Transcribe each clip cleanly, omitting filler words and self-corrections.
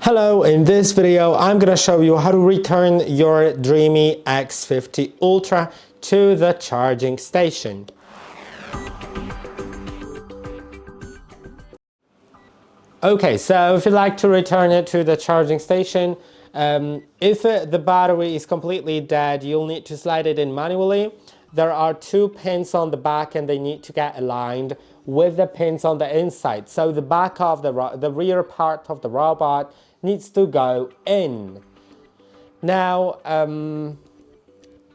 Hello, in this video I'm going to show you how to return your DREAME X50 Ultra to the charging station. Okay, so if you'd like to return it to the charging station, if the battery is completely dead, you'll need to slide it in manually. There are two pins on the back and they need to get aligned with the pins on the inside. So the back of the rear part of the robot needs to go in. Now,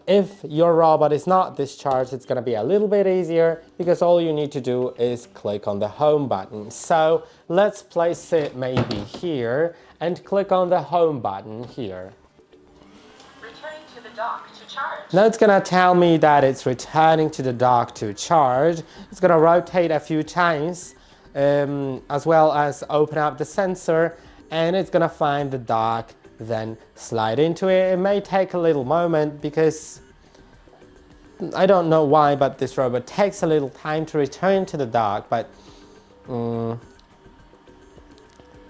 if your robot is not discharged, it's going to be a little bit easier because all you need to do is click on the home button. So let's place it maybe here and click on the home button here. Returning to the dock to charge. Now it's going to tell me that it's returning to the dock to charge. It's going to rotate a few times as well as open up the sensor, and it's going to find the dock, then slide into it. It may take a little moment because I don't know why, but this robot takes a little time to return to the dock, but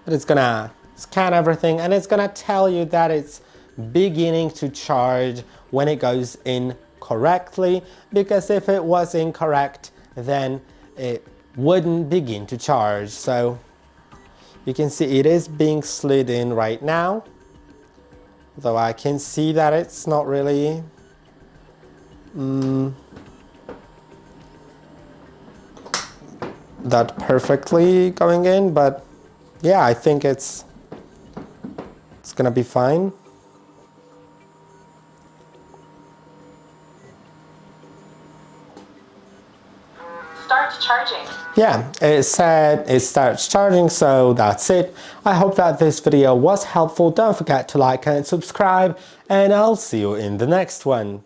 it's gonna scan everything and it's gonna tell you that it's beginning to charge when it goes in correctly, because if it was incorrect then it wouldn't begin to charge. So you can see it is being slid in right now, though I can see that it's not really that perfectly going in, but yeah, I think it's gonna be fine. Start charging. Yeah, it said it starts charging, so that's it. I hope that this video was helpful. Don't forget to like and subscribe, and I'll see you in the next one.